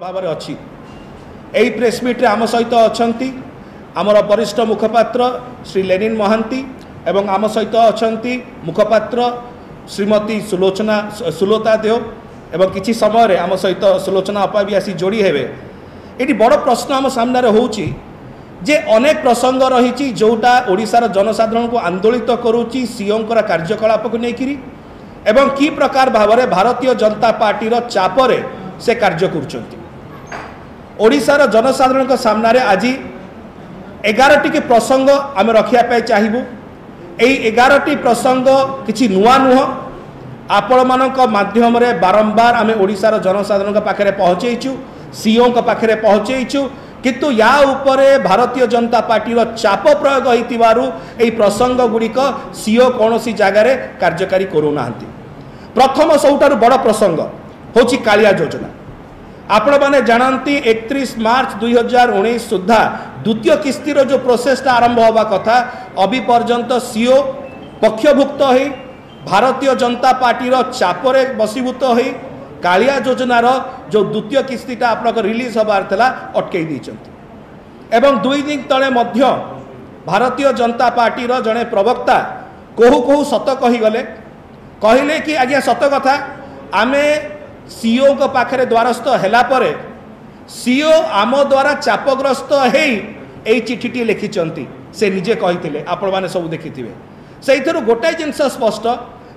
भाव में अच्छी यही प्रेसमिट्रे आम सहित अच्छा आमर वरिष्ठ मुखपात्र श्री लेनिन महांती एवं आम सहित अच्छा मुखपात्र श्रीमती सुलोता देव एवं किसी समय आम सहित सुलोचना अपा भी आसी जोड़ी हेबे। ये बड़ प्रश्न आम सामने होउची जे अनेक प्रसंग रही जोटा ओडिशार जनसाधारण को आंदोलित करुच्ची सीओंकर कार्यकलाप को लेकिरी एवं की प्रकार भाव में भारतीय जनता पार्टी चापरे से कार्य करुँच। ओडिशार जनसाधारण के सामने आज 11टी के प्रसंग आम रखापी चाहबू। यही 11टी प्रसंग किसी नुआ नुह आपण मानक माध्यम रे बारंबार आम ओडिशार जनसाधारण पाखे पहुँचेचु सीओ पाखे पहुँचेचु किंतु या उपरे भारतीय जनता पार्टी चाप प्रयोग होइतिबारु एई प्रसंग गुड़िक सीओ कौन सी जगार कार्यकारी करूना। प्रथम सबुठारु बड़ प्रसंग होची कालिया योजना। आपण माने जानती 31 मार्च 2019 सुधा द्वितीय किस्तीर जो प्रोसेसटा आरंभ होगा कथा अभी पर्यंत सीओ पक्षभुक्त हो भारतीय जनता पार्टी चापरे बसीभूत हो कालिया योजनार जो द्वितीय किस्तीटा आपन रिलीज होबार था अटकई देइछन्ति। एवं 2 दिन तले मध्य भारतीय जनता पार्टी जड़े प्रवक्ता कहू कहू सत कहीगले कहले कि आज्ञा सत कथा आमे सीओ को पाखरे द्वारस्थ हैला परे सीओ आम द्वारा चापग्रस्त है चिठीटी लिखिंट से निजे कही आपण मैंने सब देखि से गोटाए जिनस स्पष्ट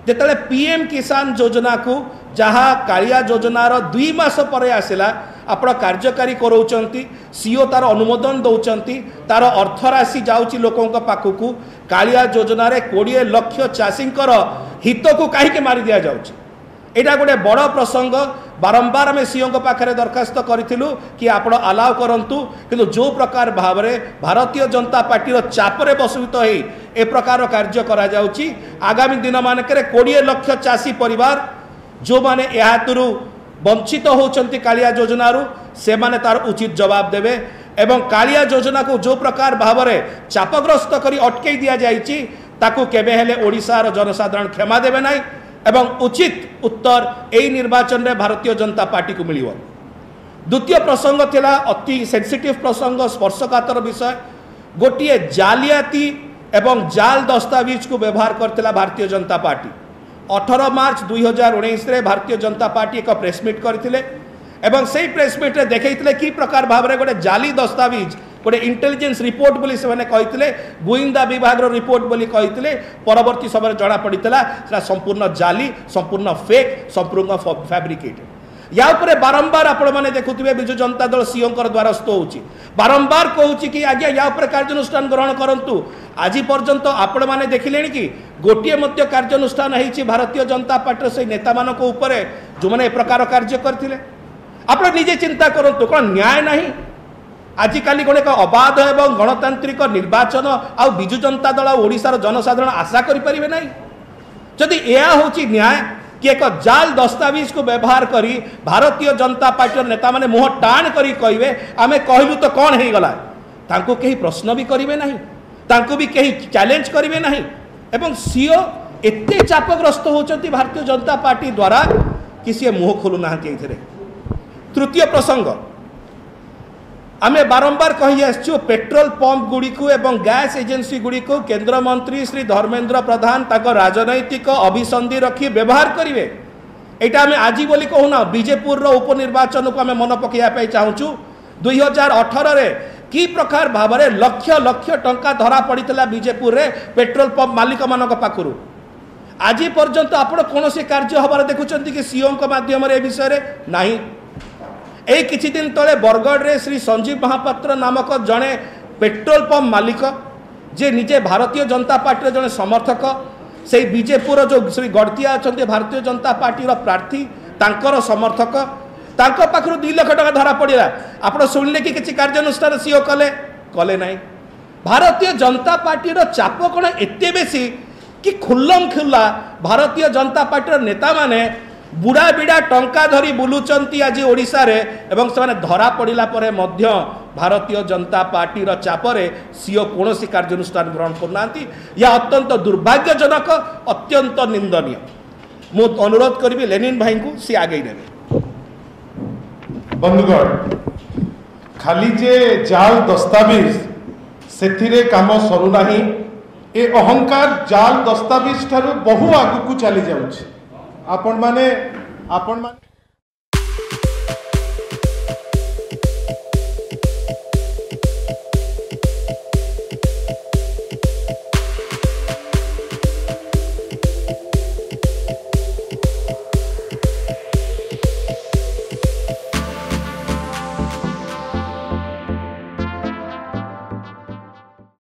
जिते पीएम किसान योजना को जहाँ कालिया योजनार 2 मास पर आसला आपण कार्यकारी कराउछंती सीओ तार अनुमोदन दौरान तार अर्थराशि जाऊँगी लोकों पाखक कालिया योजना 20 लाख चाषी हित को कहीं मारी दि जाऊँगी। यहाँ गोटे बड़ प्रसंग बारंबार आम सीओ पाखे दरखास्त करूँ कि आप अलाउ करूँ किंतु जो प्रकार भाव में भारतीय जनता पार्टी चापरे बसभूत हो ए प्रकार कार्य करा जाउची आगामी दिन मानक 20 लाख चाषी परिवार जो माने यातुरु वंचित होचंती कालिया योजनारू से माने तार उचित जवाब देवे एवं कालिया योजना को जो प्रकार भाव में चापग्रस्त करी अटकई दिया जाइची ताकू केबे हेले ओडिशार जनसाधारण क्षमा देवे नाही एवं उचित उत्तर यही निर्वाचन में भारतीय जनता पार्टी को मिल। द्वितीय प्रसंग थिला अति सेंसिटिव प्रसंग स्पर्शकातर विषय गोटे जालियाती एवं जाल दस्तावेज को व्यवहार करथिला भारतीय जनता पार्टी। 18 मार्च 2019 रे भारतीय जनता पार्टी एक प्रेसमिट करथिले एवं से प्रेसमिट रे देखैथिले कि प्रकार भाव में गोटे जाली दस्तावेज गोटे इंटेलिजेंस रिपोर्ट बोली से मैंने कही गुइंदा विभाग रिपोर्ट बोली कही परवर्ती समय जना पड़ा संपूर्ण जाली संपूर्ण फेक संपूर्ण फैब्रिकेटेड। या उपरे बारंबार आपण मैंने देखुए विजु जनता दल सीओ द्वारस्थ होची बारंबार कहूँ कि आज्ञा या कार्यानुष्ठान ग्रहण करूँ। आज पर्यंत आपण मैंने देखिले कि गोटे मध्य कार्यानुष्ठान होती भारतीय जनता पार्टी से नेता मानक उपरे जो मैंने प्रकार कार्य करते आप निजे चिंता करूँ कौन न्याय नहीं आजिकाली गोटे अबाध एवं गणतांत्रिक निर्वाचन आ विजु जनता दल ओडिशार जनसाधारण आशा करें ना जदि यह हूँ न्याय कि एक जाल दस्तावेज को व्यवहार करी भारतीय जनता पार्टी नेता माने मुह टाण करी कहिबे आमे कहलु तो कौन हो गला तांको कहीं प्रश्न भी करेंगे ना तांको भी कहीं चैलेंज करेंगे ना एवं सीओ एते चापग्रस्त होचंती भारतीय जनता पार्टी द्वारा कि सी मुह खोलु ना। तृतीय प्रसंग आमे बारंबार कही आसचु पेट्रोल पंप गुड़ी को एवं गैस एजेंसी गुड़ी को केंद्र मंत्री श्री धर्मेंद्र प्रधान ताको राजनैतिक अभिसंधि रखी व्यवहार करेंगे। यहाँ आम आज बोली कहूना बीजेपुर उपनिर्वाचन को आम मन पकड़ चाहूँ 2018 कि प्रकार भाव में लक्ष लक्ष टंका धरा पड़ा बीजेपुर रे पेट्रोल पंप मालिक मान पाखु आज पर्यंत आप कौन कार्य हबार देखुं कि सीओ माध्यम विषय नहीं। यही किछि दिन तले बरगढ़ रे श्री संजीव महापात्र नामक जड़े पेट्रोल पंप मालिक जे निजे भारतीय जनता पार्टी जड़े समर्थक से बीजेपुर जो श्री गड़तिया अच्छा भारतीय जनता पार्टी प्रार्थी तांकर समर्थक तांको पाखरु 2 लाख टका धरा पड़ा आप शुणिले कि किसी कार्यानुष्ठान सीओ कले कले नहीं। भारतीय जनता पार्टी चाप कौन एते बेसी कि खुल्लम खुल्ला भारतीय जनता पार्टी नेता माने बुढ़ा बिड़ा टंका धरी बुलुचंती आज ओडिशा रे एवं से धरा पड़ा पर मध्य भारतीय जनता पार्टी चापरे सीओ कौन कार्यानुष्ठान ग्रहण करना या अत्यंत दुर्भाग्यजनक अत्यंत निंदनीय। मु अनुरोध करी लेनिन भाई को सी आगे नेबे। बंधुगण खाली जे जाल दस्तावेज से काम सरुना ए अहंकार जाल दस्तावेज ठारू बहु आगु को चली जाउछि। आपण माने